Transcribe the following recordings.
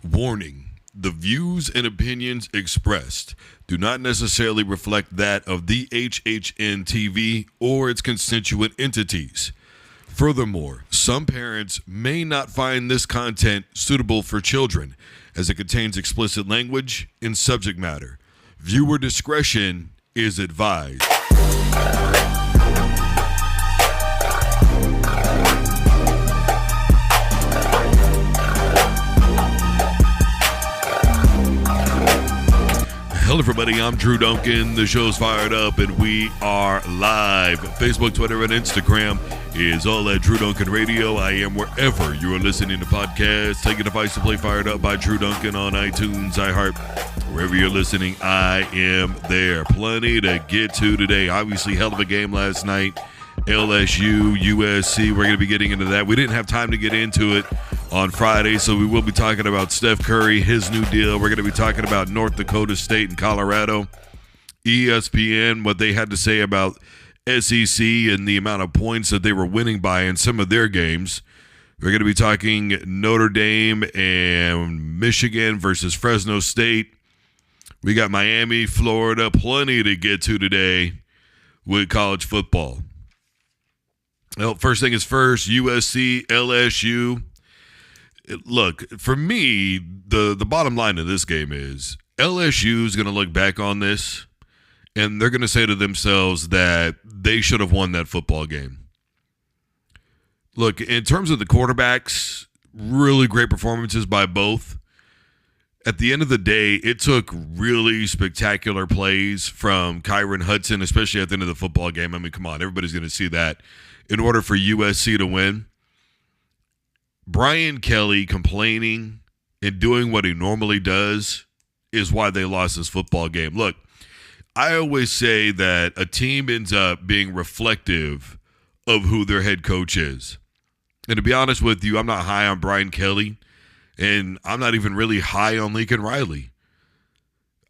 Warning. The views and opinions expressed do not necessarily reflect that of the HHN TV or its constituent entities. Furthermore, some parents may not find this content suitable for children as it contains explicit language and subject matter. Viewer discretion is advised. Hello, everybody. I'm Drew Duncan. The show's fired up, and we are live. Facebook, Twitter, and Instagram is all at Drew Duncan Radio. I am wherever you are listening to podcasts. Take a device to play Fired Up by Drew Duncan on iTunes, iHeart. Wherever you're listening, I am there. Plenty to get to today. Obviously, hell of a game last night. LSU, USC. We're going to be getting into that. We didn't have time to get into it on Friday, so we will be talking about Steph Curry, his new deal. We're going to be talking about North Dakota State and Colorado, ESPN, what they had to say about SEC and the amount of points that they were winning by in some of their games. We're going to be talking Notre Dame and Michigan versus Fresno State. We got Miami, Florida, plenty to get to today with college football. Well, first thing is first, USC, LSU. Look, for me, the bottom line of this game is LSU is going to look back on this, and they're going to say to themselves that they should have won that football game. Look, in terms of the quarterbacks, really great performances by both. At the end of the day, it took really spectacular plays from Kyron Hudson, especially at the end of the football game. I mean, come on, everybody's going to see that. In order for USC to win, Brian Kelly complaining and doing what he normally does is why they lost this football game. Look, I always say that a team ends up being reflective of who their head coach is. And to be honest with you, I'm not high on Brian Kelly, and I'm not even really high on Lincoln Riley.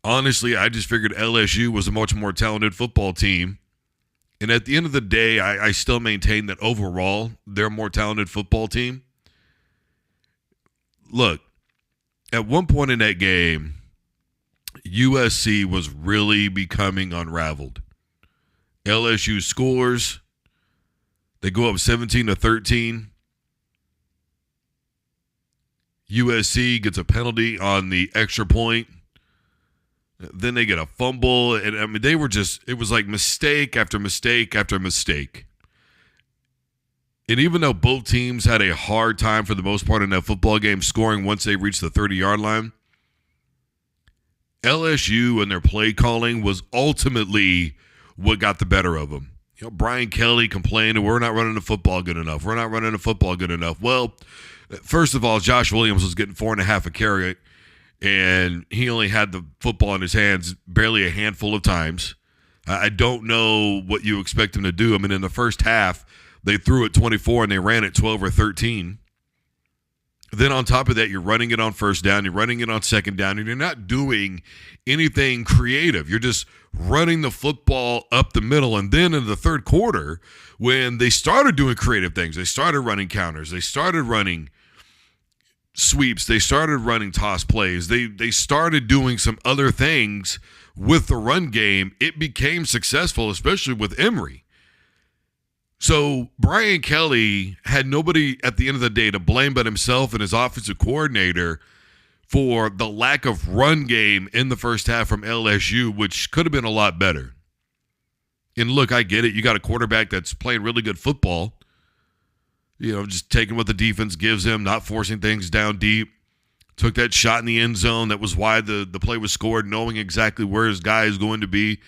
Honestly, I just figured LSU was a much more talented football team. And at the end of the day, I still maintain that overall, they're a more talented football team. Look, at one point in that game, USC was really becoming unraveled. LSU scores. They go up 17-13. USC gets a penalty on the extra point. Then they get a fumble, and I mean, it was like mistake after mistake after mistake. And even though both teams had a hard time for the most part in that football game scoring once they reached the 30-yard line, LSU and their play calling was ultimately what got the better of them. You know, Brian Kelly complained, we're not running the football good enough. We're not running the football good enough. Well, first of all, Josh Williams was getting 4.5 a carry, and he only had the football in his hands barely a handful of times. I don't know what you expect him to do. I mean, in the first half, they threw it 24 and they ran it 12 or 13. Then on top of that, you're running it on first down, you're running it on second down, and you're not doing anything creative. You're just running the football up the middle. And then in the third quarter, when they started doing creative things, they started running counters, they started running sweeps, they started running toss plays, they started doing some other things with the run game, it became successful, especially with Emory. So Brian Kelly had nobody at the end of the day to blame but himself and his offensive coordinator for the lack of run game in the first half from LSU, which could have been a lot better. And look, I get it. You got a quarterback that's playing really good football. You know, just taking what the defense gives him, not forcing things down deep. Took that shot in the end zone. That was why the play was scored, knowing exactly where his guy is going to be.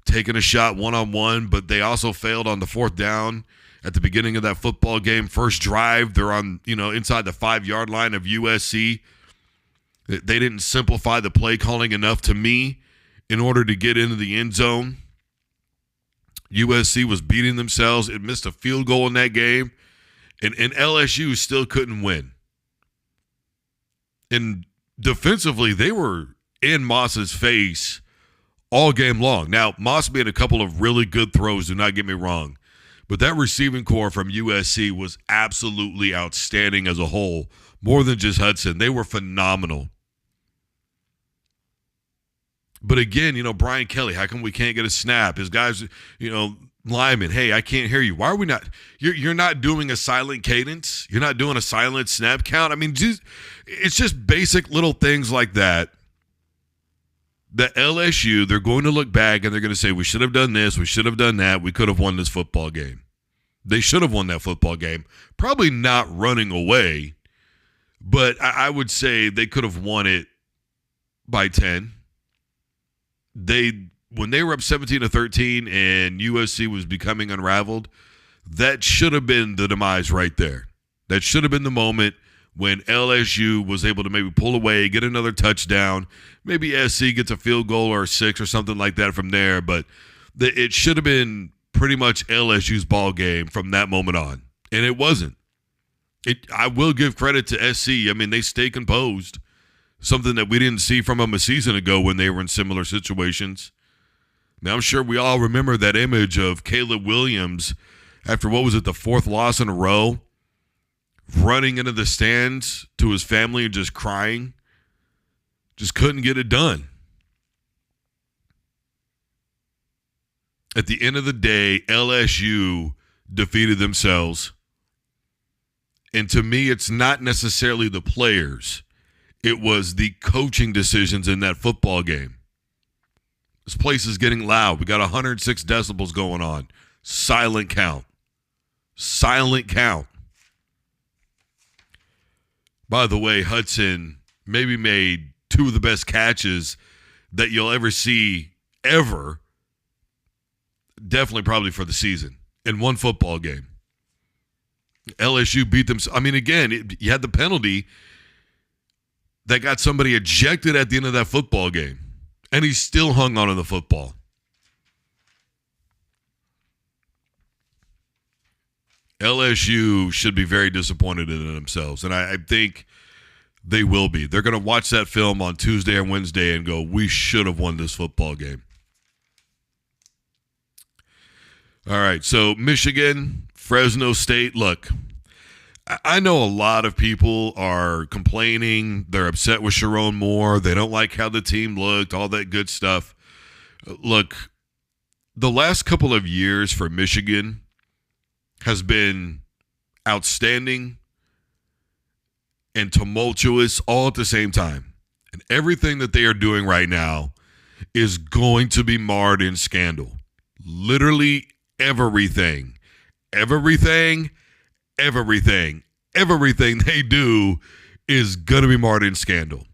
Taking a shot one-on-one, but they also failed on the fourth down at the beginning of that football game. First drive, they're on, inside the 5-yard line of USC. They didn't simplify the play calling enough to me in order to get into the end zone. USC was beating themselves. It missed a field goal in that game. And LSU still couldn't win. And defensively, they were in Moss's face all game long. Now, Moss made a couple of really good throws, do not get me wrong. But that receiving core from USC was absolutely outstanding as a whole. More than just Hudson. They were phenomenal. But again, Brian Kelly, how come we can't get a snap? His guys, Lyman, hey, I can't hear you. Why are we not? You're not doing a silent cadence. You're not doing a silent snap count. I mean, it's just basic little things like that. The LSU, they're going to look back and they're going to say, we should have done this, we should have done that, we could have won this football game. They should have won that football game. Probably not running away, but I would say they could have won it by 10. When they were up 17-13 and USC was becoming unraveled, that should have been the demise right there. That should have been the moment when LSU was able to maybe pull away, get another touchdown. Maybe SC gets a field goal or a 6 or something like that from there. But it should have been pretty much LSU's ball game from that moment on. And it wasn't. I will give credit to SC. I mean, they stay composed. Something that we didn't see from them a season ago when they were in similar situations. Now, I'm sure we all remember that image of Caleb Williams after, the 4th loss in a row, running into the stands to his family and just crying. Just couldn't get it done. At the end of the day, LSU defeated themselves. And to me, it's not necessarily the players. It was the coaching decisions in that football game. This place is getting loud. We got 106 decibels going on. Silent count. Silent count. By the way, Hudson maybe made 2 of the best catches that you'll ever see, ever. Definitely probably for the season. In one football game. LSU beat them. I mean, again, you had the penalty that got somebody ejected at the end of that football game. And he still hung on to the football. LSU should be very disappointed in themselves. And I think they will be. They're going to watch that film on Tuesday or Wednesday and go, we should have won this football game. All right, so Michigan, Fresno State. Look, I know a lot of people are complaining. They're upset with Sharon Moore. They don't like how the team looked, all that good stuff. Look, the last couple of years for Michigan has been outstanding and tumultuous all at the same time. And everything that they are doing right now is going to be marred in scandal. Literally everything. Everything they do is going to be marred in scandal.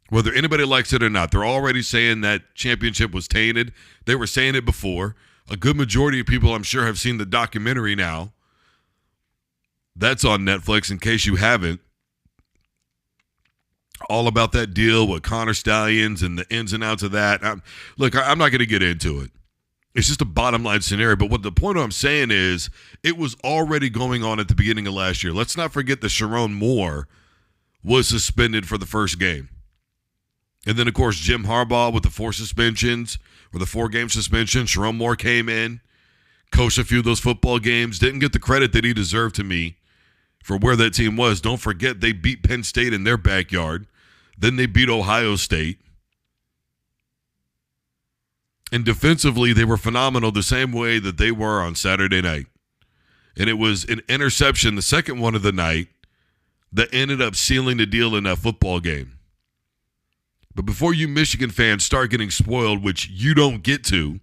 Whether anybody likes it or not, they're already saying that championship was tainted. They were saying it before. A good majority of people, I'm sure, have seen the documentary now. That's on Netflix in case you haven't. All about that deal with Connor Stallions and the ins and outs of that. I'm not going to get into it. It's just a bottom line scenario. But what the point I'm saying is it was already going on at the beginning of last year. Let's not forget that Sharon Moore was suspended for the first game. And then, of course, Jim Harbaugh with the 4 suspensions or the 4-game suspension. Sharon Moore came in, coached a few of those football games, didn't get the credit that he deserved to me for where that team was. Don't forget they beat Penn State in their backyard. Then they beat Ohio State. And defensively, they were phenomenal the same way that they were on Saturday night. And it was an interception, the second one of the night, that ended up sealing the deal in that football game. But before you Michigan fans start getting spoiled, which you don't get to,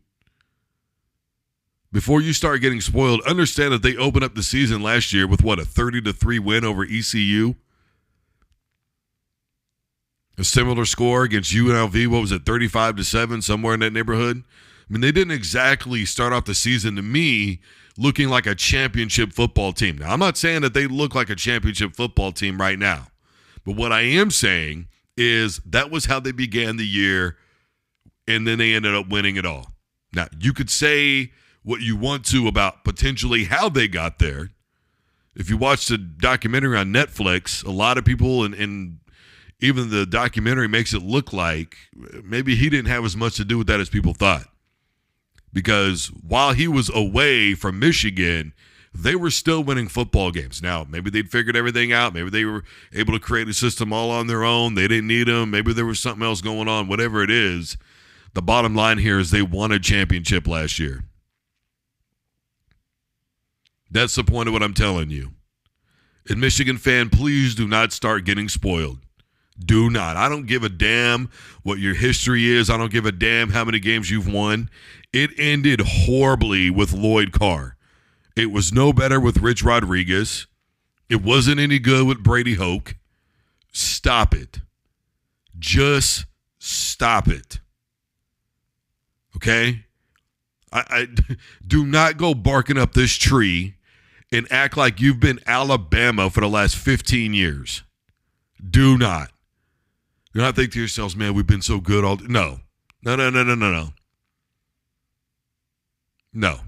before you start getting spoiled, understand that they opened up the season last year with, a 30-3 win over ECU? A similar score against UNLV, 35-7, somewhere in that neighborhood? I mean, they didn't exactly start off the season, to me, looking like a championship football team. Now, I'm not saying that they look like a championship football team right now. But what I am saying is that was how they began the year, and then they ended up winning it all. Now, you could say what you want to about potentially how they got there. If you watch the documentary on Netflix, a lot of people and even the documentary makes it look like maybe he didn't have as much to do with that as people thought. Because while he was away from Michigan, they were still winning football games. Now, maybe they'd figured everything out. Maybe they were able to create a system all on their own. They didn't need them. Maybe there was something else going on. Whatever it is, the bottom line here is they won a championship last year. That's the point of what I'm telling you. And Michigan fan, please do not start getting spoiled. Do not. I don't give a damn what your history is. I don't give a damn how many games you've won. It ended horribly with Lloyd Carr. It was no better with Rich Rodriguez. It wasn't any good with Brady Hoke. Stop it. Just stop it. Okay? I do not go barking up this tree and act like you've been Alabama for the last 15 years. Do not. Do not think to yourselves, man, we've been so good all day. No. No. No.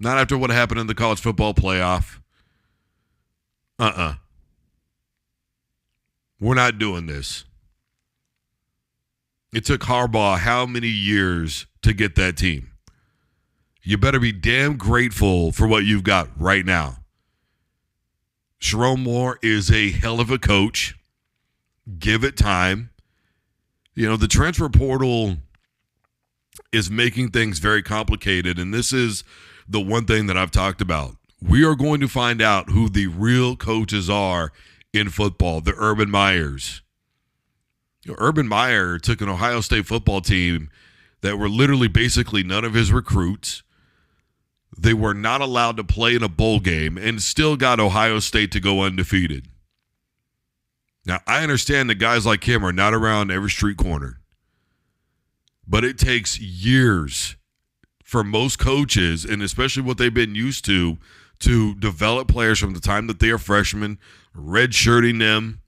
Not after what happened in the college football playoff. We're not doing this. It took Harbaugh how many years to get that team? You better be damn grateful for what you've got right now. Sharon Moore is a hell of a coach. Give it time. You know, the transfer portal is making things very complicated, and this is the one thing that I've talked about. We are going to find out who the real coaches are in football, the Urban Meyers. You know, Urban Meyer took an Ohio State football team that were literally basically none of his recruits. They were not allowed to play in a bowl game and still got Ohio State to go undefeated. Now, I understand that guys like him are not around every street corner, but it takes years for most coaches, and especially what they've been used to develop players from the time that they are freshmen, redshirting them,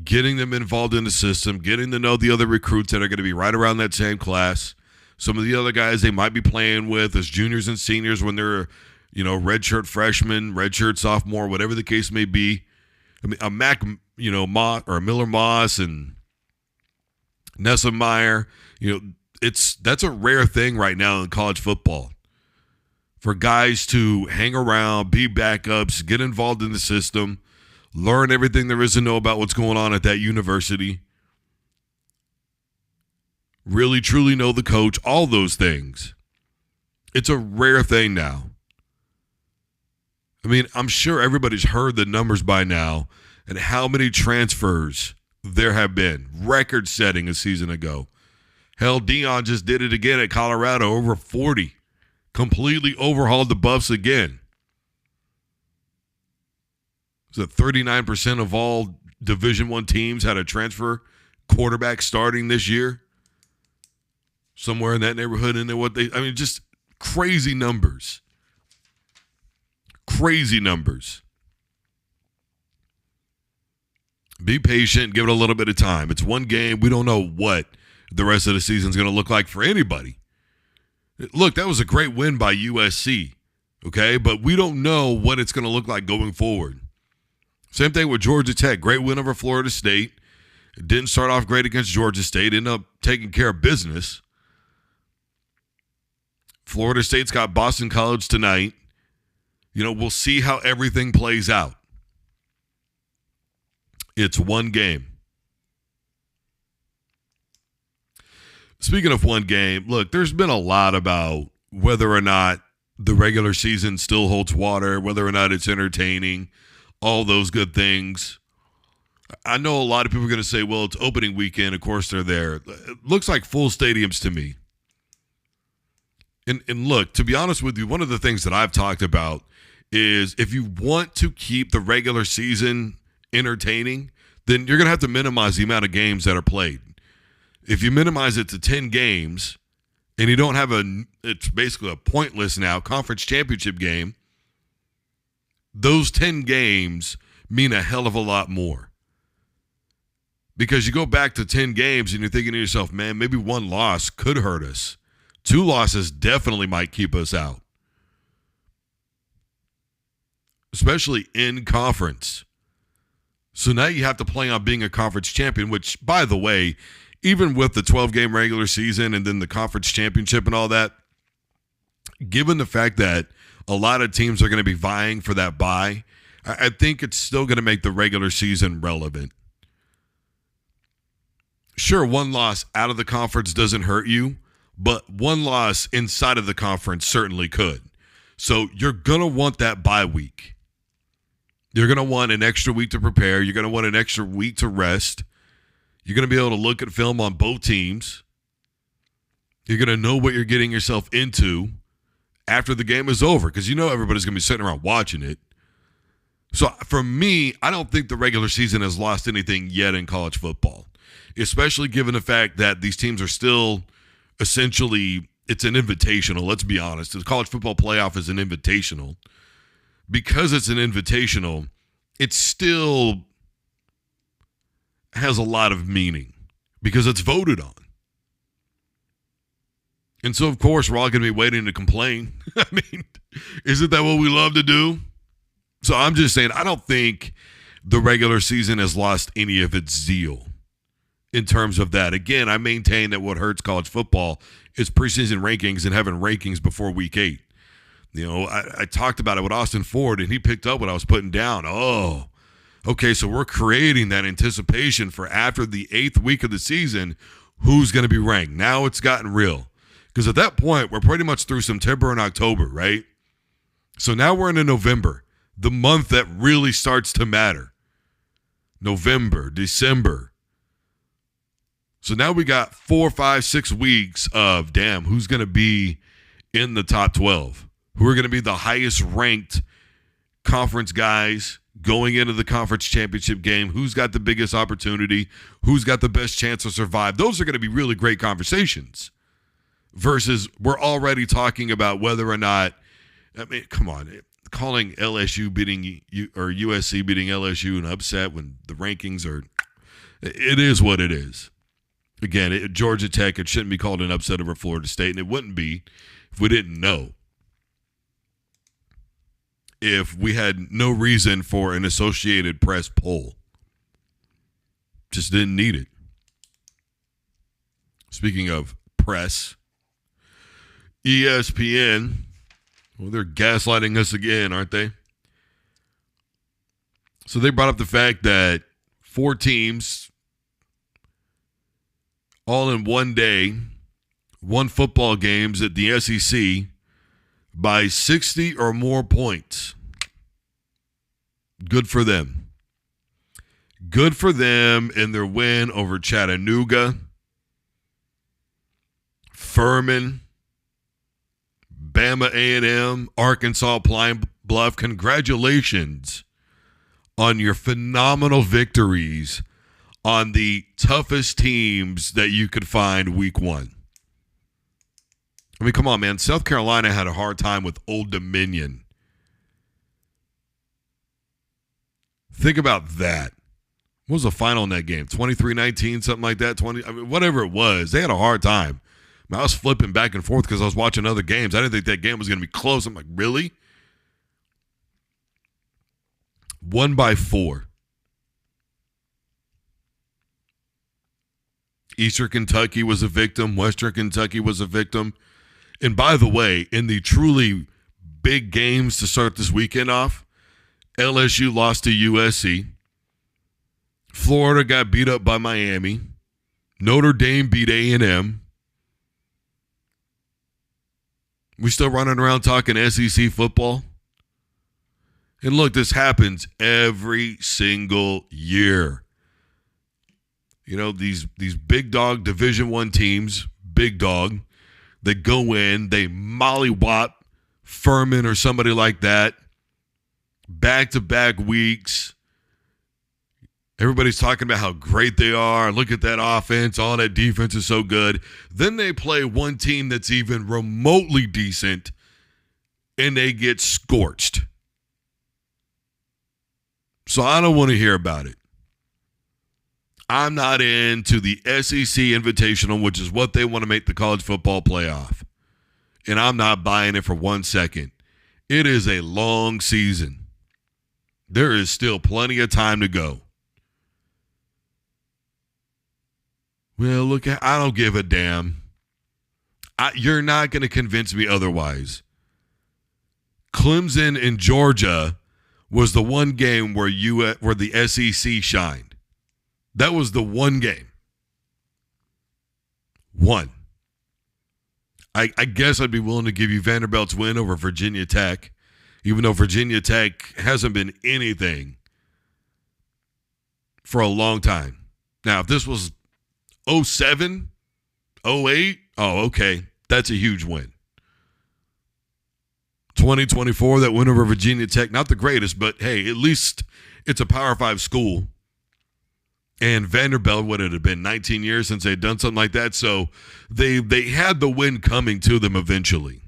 getting them involved in the system, getting to know the other recruits that are going to be right around that same class. Some of the other guys they might be playing with as juniors and seniors when they're, you know, redshirt freshman, redshirt sophomore, whatever the case may be. I mean, a Mac, you know, or Miller Moss and Nessa Meyer, you know, that's a rare thing right now in college football for guys to hang around, be backups, get involved in the system, learn everything there is to know about what's going on at that university, really truly know the coach, all those things. It's a rare thing now. I mean, I'm sure everybody's heard the numbers by now and how many transfers there have been. Record-setting a season ago. Hell, Deion just did it again at Colorado, over 40. Completely overhauled the Buffs again. So 39% of all Division I teams had a transfer quarterback starting this year. Somewhere in that neighborhood. And just crazy numbers. Crazy numbers. Be patient. Give it a little bit of time. It's one game. We don't know what the rest of the season is going to look like for anybody. Look, that was a great win by USC, okay? But we don't know what it's going to look like going forward. Same thing with Georgia Tech. Great win over Florida State. It didn't start off great against Georgia State. Ended up taking care of business. Florida State's got Boston College tonight. You know, we'll see how everything plays out. It's one game. Speaking of one game, look, there's been a lot about whether or not the regular season still holds water, whether or not it's entertaining, all those good things. I know a lot of people are going to say, well, it's opening weekend. Of course they're there. It looks like full stadiums to me. And look, to be honest with you, one of the things that I've talked about is if you want to keep the regular season entertaining, then you're going to have to minimize the amount of games that are played. If you minimize it to 10 games and you don't have it's basically a pointless now conference championship game, those 10 games mean a hell of a lot more. Because you go back to 10 games and you're thinking to yourself, man, maybe one loss could hurt us. 2 losses definitely might keep us out. Especially in conference. So now you have to play on being a conference champion, which, by the way, even with the 12-game regular season and then the conference championship and all that, given the fact that a lot of teams are going to be vying for that bye, I think it's still going to make the regular season relevant. Sure, one loss out of the conference doesn't hurt you, but one loss inside of the conference certainly could. So you're going to want that bye week. You're going to want an extra week to prepare. You're going to want an extra week to rest. You're going to be able to look at film on both teams. You're going to know what you're getting yourself into after the game is over, because you know everybody's going to be sitting around watching it. So for me, I don't think the regular season has lost anything yet in college football, especially given the fact that these teams are still essentially, it's an invitational. Let's be honest. The college football playoff is an invitational. Because it's an invitational, it still has a lot of meaning because it's voted on. And so, of course, we're all going to be waiting to complain. I mean, isn't that what we love to do? So I'm just saying, I don't think the regular season has lost any of its zeal in terms of that. Again, I maintain that what hurts college football is preseason rankings and having rankings before week 8. You know, I talked about it with Austin Ford, and he picked up what I was putting down. Oh, okay, so we're creating that anticipation for after the 8th week of the season, who's going to be ranked. Now it's gotten real. Because at that point, we're pretty much through September and October, right? So now we're into November, the month that really starts to matter. November, December. So now we got 4, 5, 6 weeks of, damn, who's going to be in the top 12? Who are going to be the highest ranked conference guys going into the conference championship game? Who's got the biggest opportunity? Who's got the best chance to survive? Those are going to be really great conversations. Versus we're already talking about whether or not, I mean, come on, calling LSU beating or USC beating LSU an upset when the rankings are, it is what it is. Again, Georgia Tech, it shouldn't be called an upset over Florida State, and it wouldn't be if we didn't know. If we had no reason for an Associated Press poll. Just didn't need it. Speaking of press, ESPN, well, they're gaslighting us again, aren't they? So they brought up the fact that 4 teams, all in one day, won football games at the SEC by 60 or more points. Good for them. Good for them in their win over Chattanooga, Furman, Bama A&M, Arkansas Pine Bluff. Congratulations on your phenomenal victories on the toughest teams that you could find week 1. I mean, come on, man. South Carolina had a hard time with Old Dominion. Think about that. What was the final in that game? 23-19, something like that? Whatever it was. They had a hard time. I mean, I was flipping back and forth because I was watching other games. I didn't think that game was going to be close. I'm like, really? Won by 4. Eastern Kentucky was a victim. Western Kentucky was a victim. And by the way, in the truly big games to start this weekend off, LSU lost to USC. Florida got beat up by Miami. Notre Dame beat A&M. We still running around talking SEC football? And look, this happens every single year. You know, these big dog Division I teams, big dog, they go in, they mollywop Furman or somebody like that, back-to-back weeks. Everybody's talking about how great they are. Look at that offense. All that defense is so good. Then they play one team that's even remotely decent, and they get scorched. So I don't want to hear about it. I'm not into the SEC Invitational, which is what they want to make the college football playoff. And I'm not buying it for 1 second. It is a long season. There is still plenty of time to go. Well, look, I don't give a damn. You're not going to convince me otherwise. Clemson and Georgia was the one game where the SEC shined. That was the one game. One. I guess I'd be willing to give you Vanderbilt's win over Virginia Tech, even though Virginia Tech hasn't been anything for a long time. Now, if this was 07, 08, oh, okay, that's a huge win. 2024, that win over Virginia Tech, not the greatest, but hey, at least it's a Power 5 school. And Vanderbilt, what it had been 19 years since they'd done something like that. So they had the win coming to them eventually.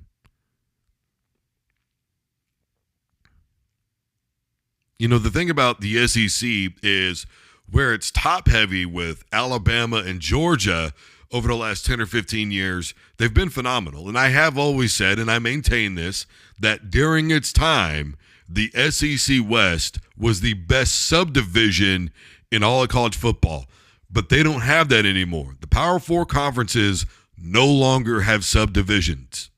You know, the thing about the SEC is where it's top heavy with Alabama and Georgia over the last 10 or 15 years, they've been phenomenal. And I have always said, and I maintain this, that during its time, the SEC West was the best subdivision in all of college football, but they don't have that anymore. The Power 4 conferences no longer have subdivisions.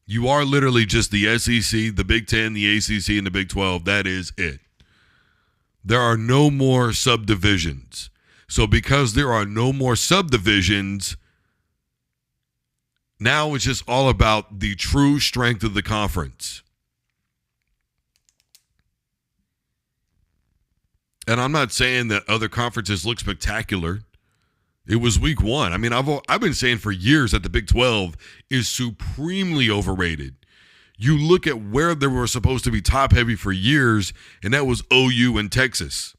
You are literally just the SEC, the Big Ten, the ACC, and the Big 12. That is it. There are no more subdivisions. So because there are no more subdivisions, now it's just all about the true strength of the conference. And I'm not saying that other conferences look spectacular. It was week one. I mean, I've been saying for years that the Big 12 is supremely overrated. You look at where they were supposed to be top heavy for years, and that was OU and Texas.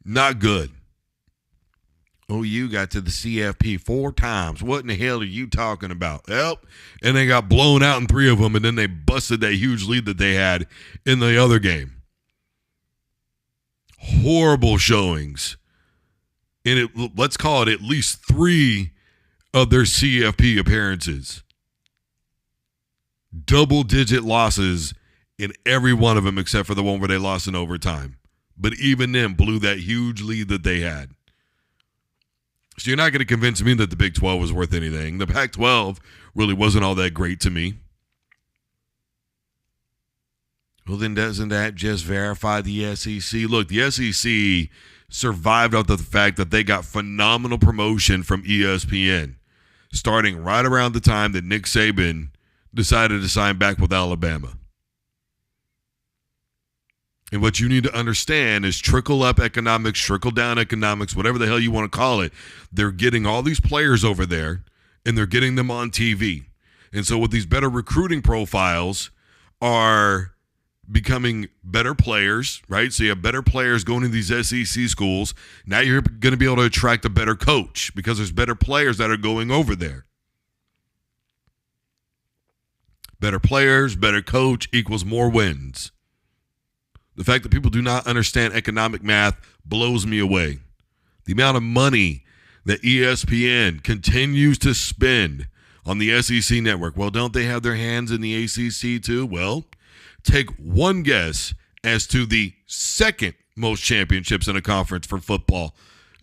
Not good. OU got to the CFP 4 times. What in the hell are you talking about? Well, and they got blown out in 3 of them, and then they busted that huge lead that they had in the other game. Horrible showings. And let's call it at least 3 of their CFP appearances. Double-digit losses in every one of them except for the one where they lost in overtime. But even them blew that huge lead that they had. So you're not going to convince me that the Big 12 was worth anything. The Pac-12 really wasn't all that great to me. Well, then doesn't that just verify the SEC? Look, the SEC survived off the fact that they got phenomenal promotion from ESPN, starting right around the time that Nick Saban decided to sign back with Alabama. And what you need to understand is trickle-up economics, trickle-down economics, whatever the hell you want to call it. They're getting all these players over there, and they're getting them on TV. And so with these better recruiting profiles are becoming better players, right? So you have better players going to these SEC schools. Now you're going to be able to attract a better coach because there's better players that are going over there. Better players, better coach equals more wins. The fact that people do not understand economic math blows me away. The amount of money that ESPN continues to spend on the SEC network. Well, don't they have their hands in the ACC too? Well, take one guess as to the second most championships in a conference for football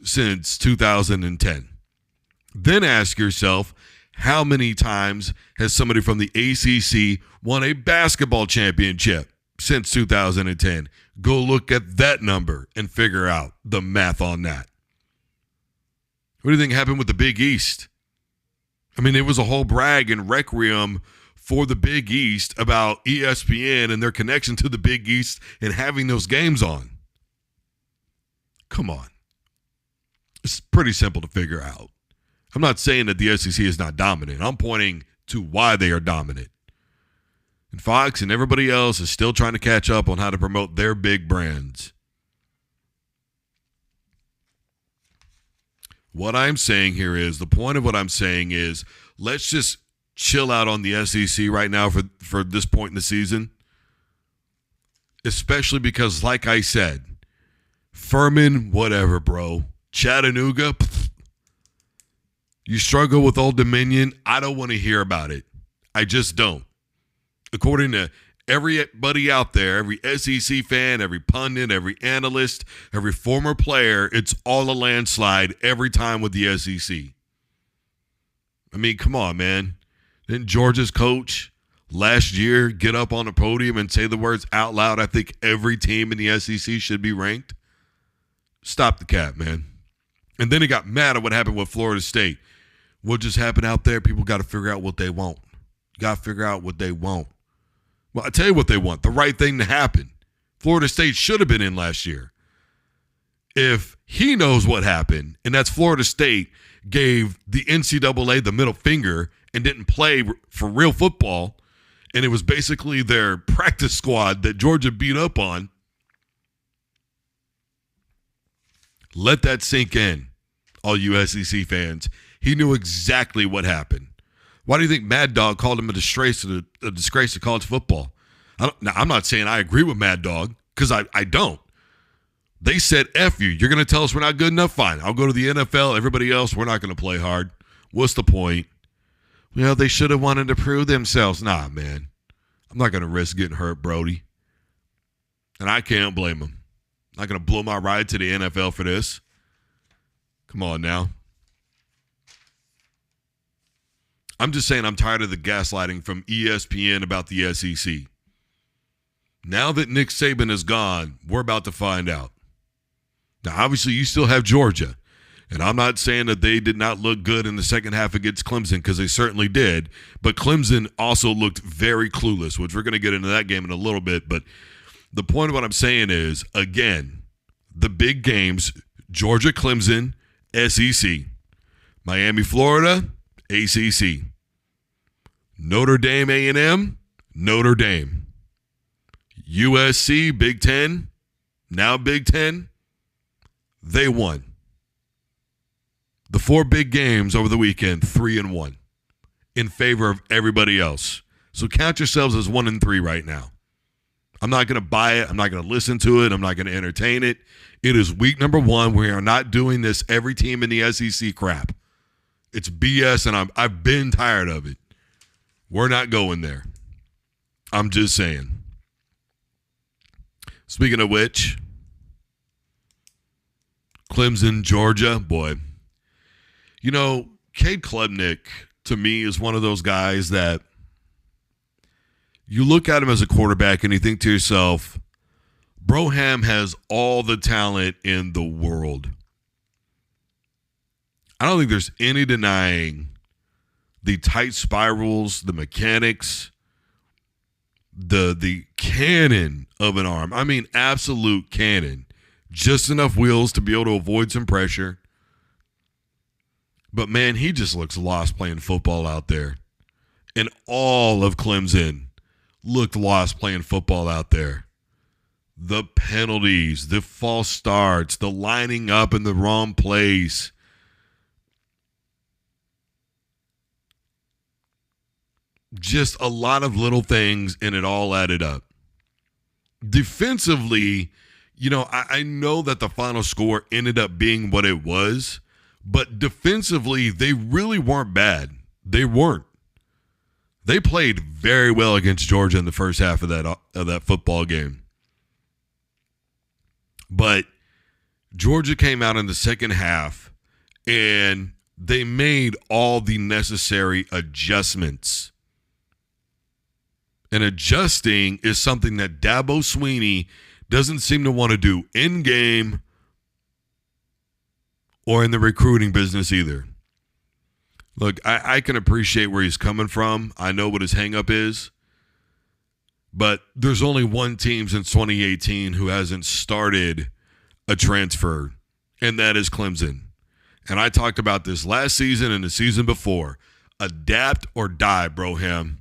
since 2010. Then ask yourself, how many times has somebody from the ACC won a basketball championship since 2010? Go look at that number and figure out the math on that. What do you think happened with the Big East? I mean, it was a whole brag and requiem for the Big East about ESPN and their connection to the Big East and having those games on. Come on. It's pretty simple to figure out. I'm not saying that the SEC is not dominant. I'm pointing to why they are dominant. And Fox and everybody else is still trying to catch up on how to promote their big brands. What I'm saying here is, the point of what I'm saying is, let's just chill out on the SEC right now for this point in the season. Especially because, like I said, Furman, whatever, bro. Chattanooga, you struggle with Old Dominion, I don't want to hear about it. I just don't. According to everybody out there, every SEC fan, every pundit, every analyst, every former player, it's all a landslide every time with the SEC. I mean, come on, man. Didn't Georgia's coach last year get up on the podium and say the words out loud, I think every team in the SEC should be ranked? Stop the cap, man. And then he got mad at what happened with Florida State. What just happened out there? People got to figure out what they want. Got to figure out what they want. Well, I tell you what they want. The right thing to happen. Florida State should have been in last year. If he knows what happened, and that's Florida State gave the NCAA the middle finger and didn't play for real football, and it was basically their practice squad that Georgia beat up on, let that sink in, all you SEC fans. He knew exactly what happened. Why do you think Mad Dog called him a disgrace to college football? Now, I'm not saying I agree with Mad Dog, because I don't. They said, F you. You're going to tell us we're not good enough? Fine. I'll go to the NFL. Everybody else, we're not going to play hard. What's the point? Well, they should have wanted to prove themselves. Nah, man. I'm not going to risk getting hurt, Brody. And I can't blame him. I'm not going to blow my ride to the NFL for this. Come on now. I'm just saying I'm tired of the gaslighting from ESPN about the SEC. Now that Nick Saban is gone, we're about to find out. Now, obviously, you still have Georgia. And I'm not saying that they did not look good in the second half against Clemson, because they certainly did. But Clemson also looked very clueless, which we're going to get into that game in a little bit. But the point of what I'm saying is, again, the big games, Georgia, Clemson, SEC. Miami, Florida, ACC. Notre Dame, A&M, Notre Dame. USC, Big Ten, now Big Ten. They won. The 4 big games over the weekend, 3-1, in favor of everybody else. So count yourselves as 1-3 right now. I'm not going to buy it. I'm not going to listen to it. I'm not going to entertain it. It is week number 1. We are not doing this every team in the SEC crap. It's BS, and I've been tired of it. We're not going there. I'm just saying. Speaking of which, Clemson, Georgia, boy. You know, Cade Klubnik, to me, is one of those guys that you look at him as a quarterback and you think to yourself, Broham has all the talent in the world. I don't think there's any denying the tight spirals, the mechanics, the cannon of an arm. I mean, absolute cannon. Just enough wheels to be able to avoid some pressure. But, man, he just looks lost playing football out there. And all of Clemson looked lost playing football out there. The penalties, the false starts, the lining up in the wrong place. Just a lot of little things, and it all added up. Defensively, you know, I know that the final score ended up being what it was, but defensively, they really weren't bad. They weren't. They played very well against Georgia in the first half of that football game. But Georgia came out in the second half, and they made all the necessary adjustments. And adjusting is something that Dabo Swinney doesn't seem to want to do in-game or in the recruiting business either. Look, I can appreciate where he's coming from. I know what his hang-up is. But there's only one team since 2018 who hasn't started a transfer, and that is Clemson. And I talked about this last season and the season before. Adapt or die, Broham.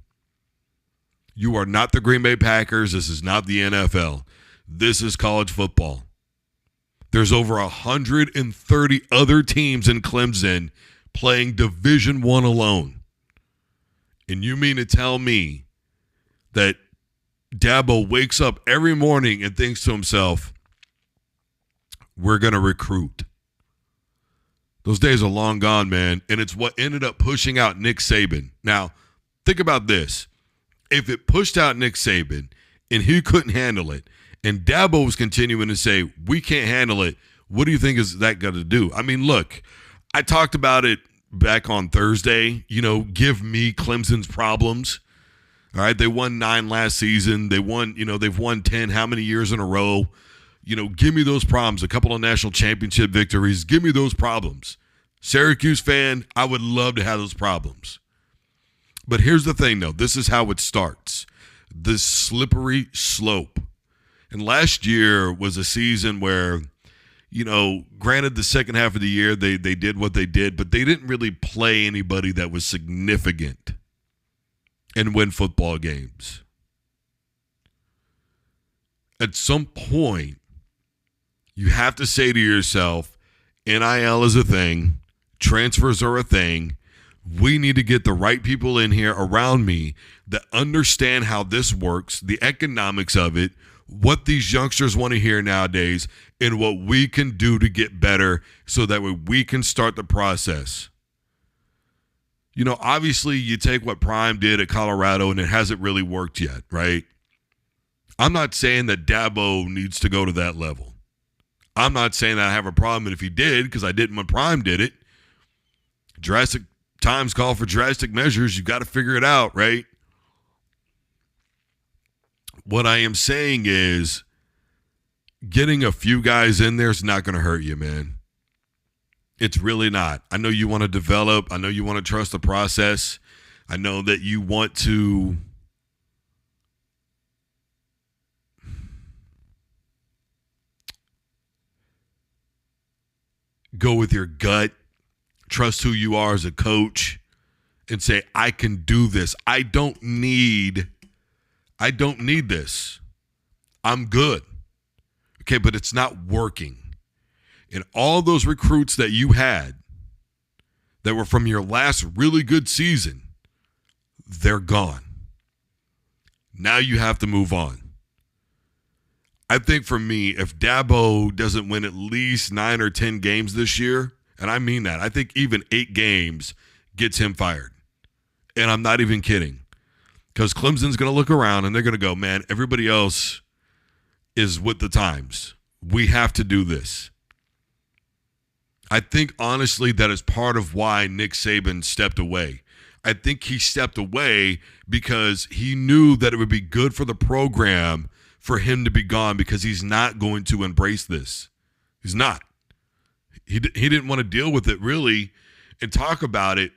You are not the Green Bay Packers. This is not the NFL. This is college football. There's over 130 other teams in Clemson playing Division I alone. And you mean to tell me that Dabo wakes up every morning and thinks to himself, we're going to recruit? Those days are long gone, man. And it's what ended up pushing out Nick Saban. Now, think about this. If it pushed out Nick Saban and he couldn't handle it, and Dabo was continuing to say, we can't handle it, what do you think is that going to do? I mean, look, I talked about it back on Thursday. You know, give me Clemson's problems. All right, they won 9 last season. They've won 10 how many years in a row? Give me those problems. A couple of national championship victories. Give me those problems. Syracuse fan, I would love to have those problems. But here's the thing, though. This is how it starts. This slippery slope. And last year was a season where, granted the second half of the year they did what they did, but they didn't really play anybody that was significant and win football games. At some point, you have to say to yourself, NIL is a thing, transfers are a thing. We need to get the right people in here around me that understand how this works, the economics of it, what these youngsters want to hear nowadays, and what we can do to get better so that we can start the process. Obviously you take what Prime did at Colorado and it hasn't really worked yet, right? I'm not saying that Dabo needs to go to that level. I'm not saying that I have a problem if he did, because I didn't when Prime did it. Drastic times call for drastic measures. You got to figure it out, right? What I am saying is getting a few guys in there is not going to hurt you, man. It's really not. I know you want to develop. I know you want to trust the process. I know that you want to go with your gut, trust who you are as a coach, and say, I can do this. I don't need this. I'm good. Okay, but it's not working. And all those recruits that you had that were from your last really good season, they're gone. Now you have to move on. I think for me, if Dabo doesn't win at least 9 or 10 games this year, and I mean that, I think even 8 games gets him fired. And I'm not even kidding. Because Clemson's going to look around and they're going to go, man, everybody else is with the times. We have to do this. I think, honestly, that is part of why Nick Saban stepped away. I think he stepped away because he knew that it would be good for the program for him to be gone, because he's not going to embrace this. He's not. He didn't want to deal with it, really, and talk about it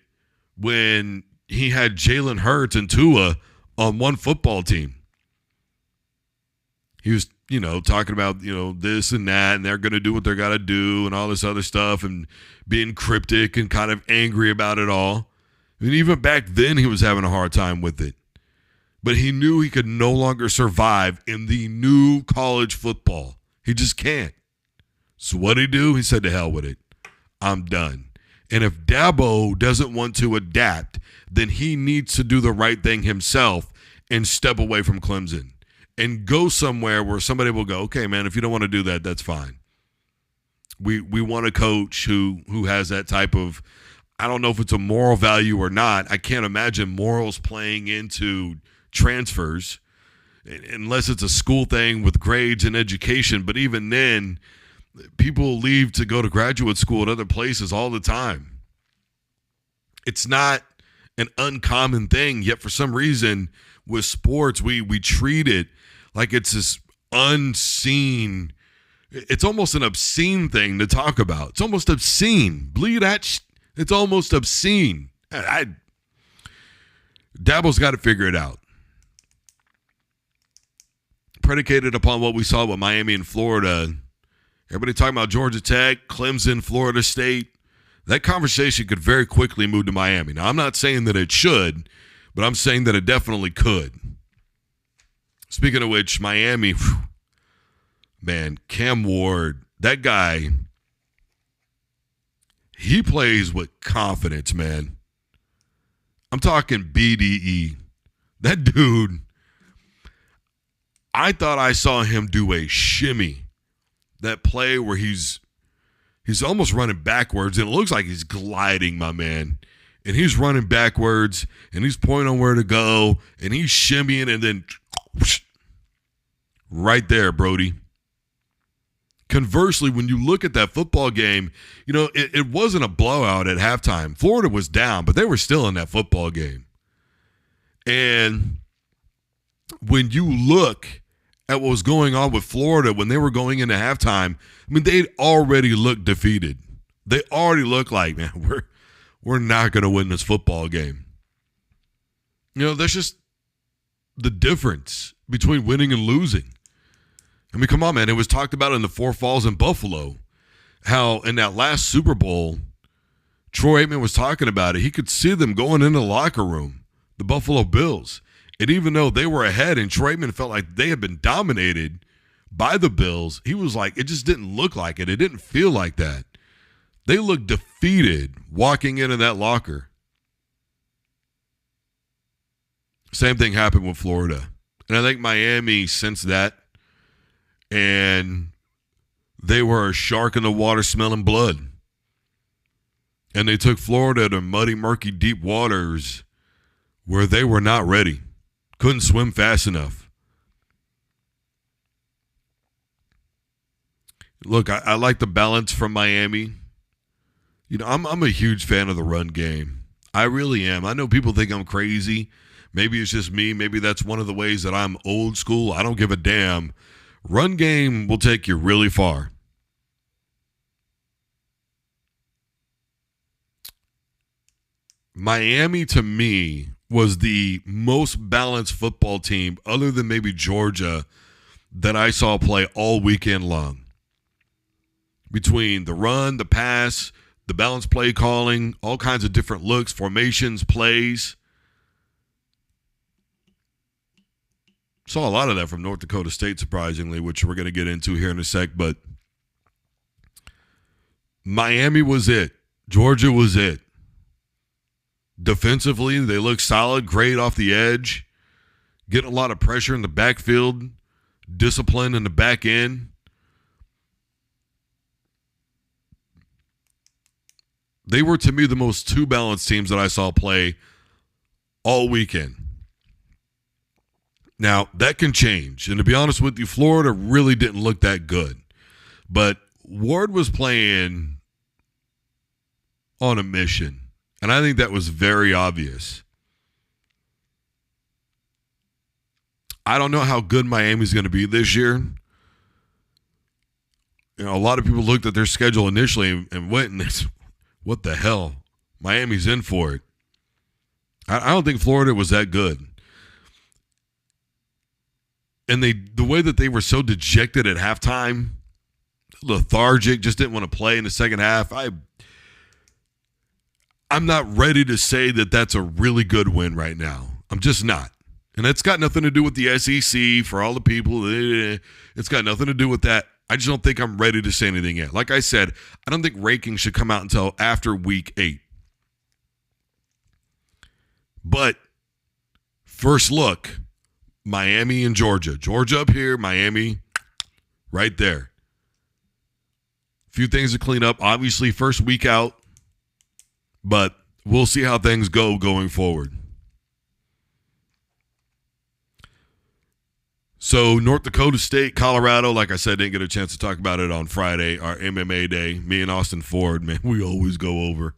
when he had Jalen Hurts and Tua on one football team. He was, talking about, this and that, and they're going to do what they're got to do and all this other stuff, and being cryptic and kind of angry about it all. And even back then, he was having a hard time with it. But he knew he could no longer survive in the new college football. He just can't. So what did he do? He said, to hell with it. I'm done. And if Dabo doesn't want to adapt, then he needs to do the right thing himself and step away from Clemson and go somewhere where somebody will go, okay, man, if you don't want to do that, that's fine. We want a coach who has that type of, I don't know if it's a moral value or not. I can't imagine morals playing into transfers unless it's a school thing with grades and education. But even then, people leave to go to graduate school at other places all the time. It's not an uncommon thing, yet for some reason with sports, we treat it like it's this unseen, it's almost an obscene thing to talk about. It's almost obscene. Believe that? It's almost obscene. Dabo's got to figure it out. Predicated upon what we saw with Miami and Florida, everybody talking about Georgia Tech, Clemson, Florida State, that conversation could very quickly move to Miami. Now, I'm not saying that it should, but I'm saying that it definitely could. Speaking of which, Miami, man, Cam Ward, that guy, he plays with confidence, man. I'm talking BDE. That dude, I thought I saw him do a shimmy. That play where he's almost running backwards, and it looks like he's gliding, my man. And he's running backwards, and he's pointing on where to go, and he's shimmying, and then right there, Brody. Conversely, when you look at that football game, it wasn't a blowout at halftime. Florida was down, but they were still in that football game. And when you look at what was going on with Florida when they were going into halftime, I mean, they'd already looked defeated. They already looked like, man, we're not going to win this football game. You know, that's just the difference between winning and losing. I mean, come on, man. It was talked about in the Four Falls in Buffalo, how in that last Super Bowl, Troy Aikman was talking about it. He could see them going in the locker room, the Buffalo Bills. And even though they were ahead and Troy Aikman felt like they had been dominated by the Bills, he was like, it just didn't look like it. It didn't feel like that. They looked defeated walking into that locker. Same thing happened with Florida. And I think Miami sensed that. And they were a shark in the water smelling blood. And they took Florida to muddy, murky, deep waters where they were not ready. Couldn't swim fast enough. Look, I like the balance from Miami. You know, I'm a huge fan of the run game. I really am. I know people think I'm crazy. Maybe it's just me. Maybe that's one of the ways that I'm old school. I don't give a damn. Run game will take you really far. Miami, to me, was the most balanced football team, other than maybe Georgia, that I saw play all weekend long. Between the run, the pass, the balanced play calling, all kinds of different looks, formations, plays. Saw a lot of that from North Dakota State, surprisingly, which we're going to get into here in a sec. But Miami was it. Georgia was it. Defensively, they look solid, great off the edge, getting a lot of pressure in the backfield, discipline in the back end. They were, to me, the most two balanced teams that I saw play all weekend. Now, that can change. And to be honest with you, Florida really didn't look that good. But Ward was playing on a mission. And I think that was very obvious. I don't know how good Miami's going to be this year. You know, a lot of people looked at their schedule initially and went and they said, what the hell? Miami's in for it. I don't think Florida was that good. And the way that they were so dejected at halftime, lethargic, just didn't want to play in the second half. I'm not ready to say that that's a really good win right now. I'm just not. And that's got nothing to do with the SEC for all the people. It's got nothing to do with that. I just don't think I'm ready to say anything yet. Like I said, I don't think rankings should come out until after week 8. But first look, Miami and Georgia. Georgia up here, Miami right there. A few things to clean up. Obviously, first week out. But we'll see how things go going forward. So North Dakota State, Colorado, like I said, didn't get a chance to talk about it on Friday, our MMA day. Me and Austin Ford, man, we always go over.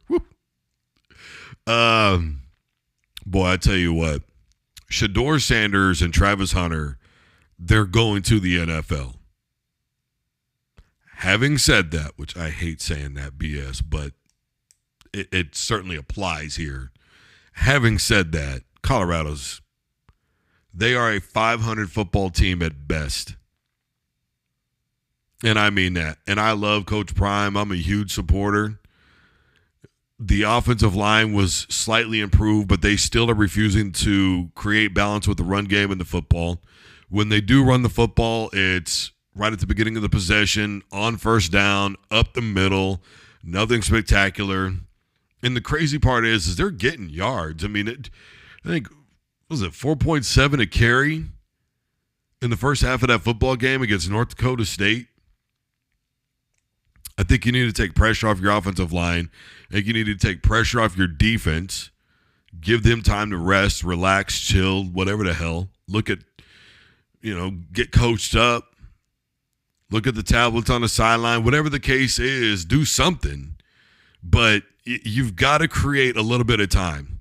Boy, I tell you what, Shador Sanders and Travis Hunter, they're going to the NFL. Having said that, which I hate saying that BS, but it certainly applies here. Having said that, they are a 500 football team at best. And I mean that. And I love Coach Prime. I'm a huge supporter. The offensive line was slightly improved, but they still are refusing to create balance with the run game and the football. When they do run the football, it's right at the beginning of the possession, on first down, up the middle, nothing spectacular. And the crazy part is they're getting yards. I mean, I think, was it 4.7 a carry in the first half of that football game against North Dakota State? I think you need to take pressure off your offensive line. I think you need to take pressure off your defense. Give them time to rest, relax, chill, whatever the hell. Look at, get coached up. Look at the tablets on the sideline. Whatever the case is, do something. But you've got to create a little bit of time.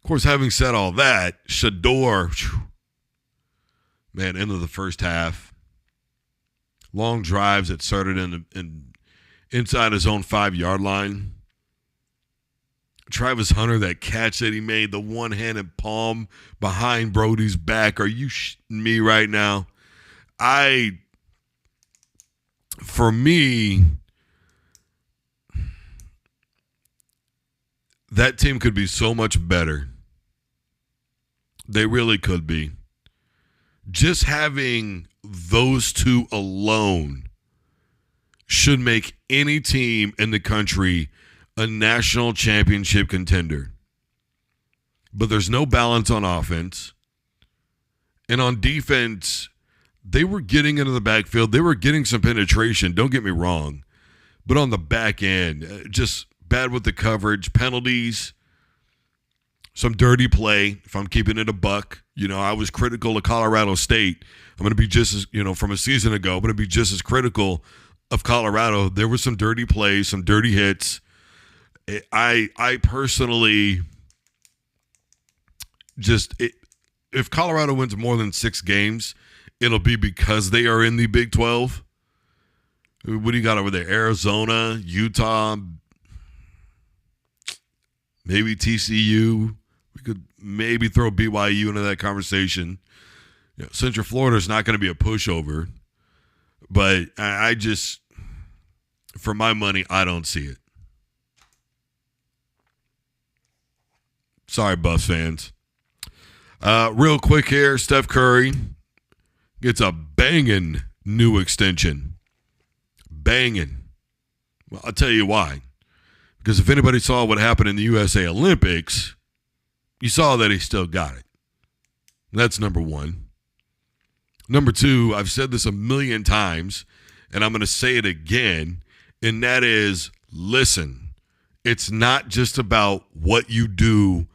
course, having said all that, Shador, man, end of the first half. Long drives that started in inside his own 5-yard line. Travis Hunter, that catch that he made, the one-handed palm behind Brody's back. Are you shitting me right now? For me, that team could be so much better. They really could be. Just having those two alone should make any team in the country a national championship contender. But there's no balance on offense. And on defense, they were getting into the backfield. They were getting some penetration, don't get me wrong. But on the back end, just bad with the coverage, penalties, some dirty play, if I'm keeping it a buck. I was critical of Colorado State. I'm going to be just as, from a season ago, I'm going to be just as critical of Colorado. There was some dirty plays, some dirty hits. I personally if Colorado wins more than 6 games, it'll be because they are in the Big 12. What do you got over there? Arizona, Utah, maybe TCU. We could maybe throw BYU into that conversation. Central Florida is not going to be a pushover, but I just, for my money, I don't see it. Sorry, Buffs fans. Real quick here, Steph Curry gets a banging new extension. Banging. Well, I'll tell you why. Because if anybody saw what happened in the USA Olympics, you saw that he still got it. That's number one. Number two, I've said this a million times, and I'm going to say it again, and that is, listen, it's not just about what you do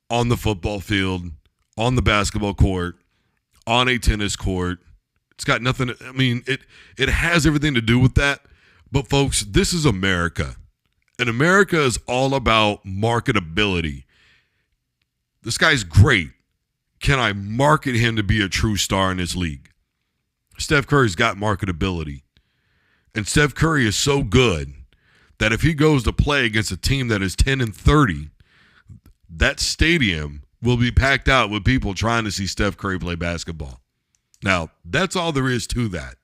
on the football field, on the basketball court, on a tennis court. It's got nothing, it has everything to do with that. But folks, this is America. And America is all about marketability. This guy's great. Can I market him to be a true star in this league? Steph Curry's got marketability. And Steph Curry is so good that if he goes to play against a team that is 10-30, that stadium will be packed out with people trying to see Steph Curry play basketball. Now, that's all there is to that.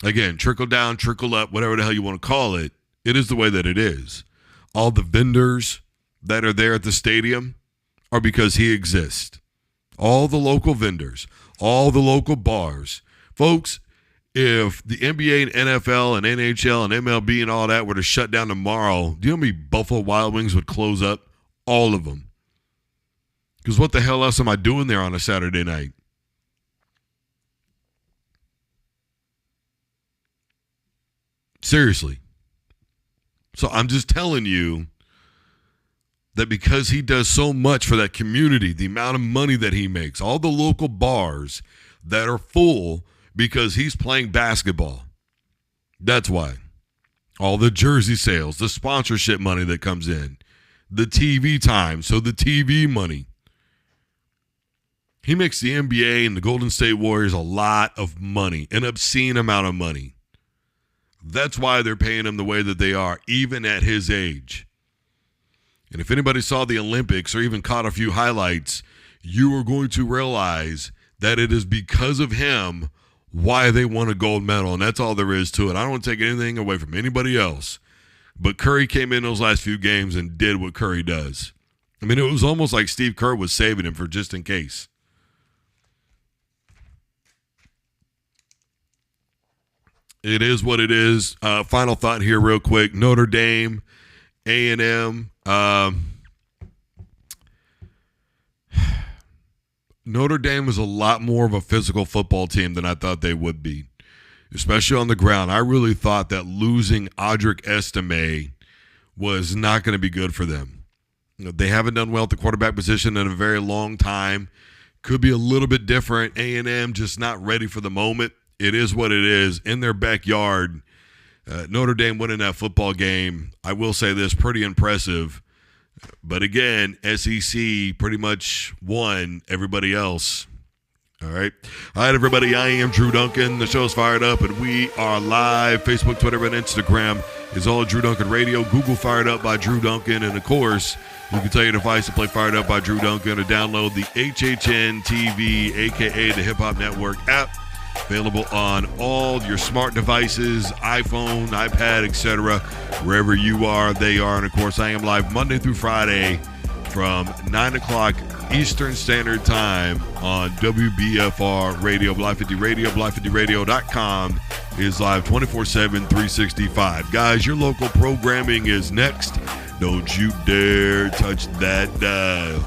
Again, trickle down, trickle up, whatever the hell you want to call it, it is the way that it is. All the vendors that are there at the stadium are because he exists. All the local vendors, all the local bars. Folks, if the NBA and NFL and NHL and MLB and all that were to shut down tomorrow, do you know how many Buffalo Wild Wings would close up? All of them. Because what the hell else am I doing there on a Saturday night? Seriously. So I'm just telling you that because he does so much for that community, the amount of money that he makes, all the local bars that are full because he's playing basketball. That's why. All the jersey sales, the sponsorship money that comes in, the TV time, so the TV money. He makes the NBA and the Golden State Warriors a lot of money, an obscene amount of money. That's why they're paying him the way that they are, even at his age. And if anybody saw the Olympics or even caught a few highlights, you are going to realize that it is because of him why they won a gold medal, and that's all there is to it. I don't want to take anything away from anybody else, but Curry came in those last few games and did what Curry does. It was almost like Steve Kerr was saving him for just in case. It is what it is. Final thought here real quick. Notre Dame, A&M. Notre Dame was a lot more of a physical football team than I thought they would be, especially on the ground. I really thought that losing Audric Estime was not going to be good for them. They haven't done well at the quarterback position in a very long time. Could be a little bit different. A&M just not ready for the moment. It is what it is. In their backyard, Notre Dame winning that football game, I will say this, pretty impressive. But again, SEC pretty much won everybody else. All right, everybody. I am Drew Duncan. The show's fired up, and we are live. Facebook, Twitter, and Instagram is all Drew Duncan Radio. Google Fired Up by Drew Duncan, and of course, you can tell your device to play Fired Up by Drew Duncan or download the HHN TV, aka the Hip Hop Network app, available on all your smart devices, iPhone, iPad, etc. Wherever you are, they are, and of course, I am live Monday through Friday from 9 o'clock Eastern Standard Time on WBFR Radio, Block 50 Radio, block50radio.com is live 24/7, 365. Guys, your local programming is next. Don't you dare touch that dial.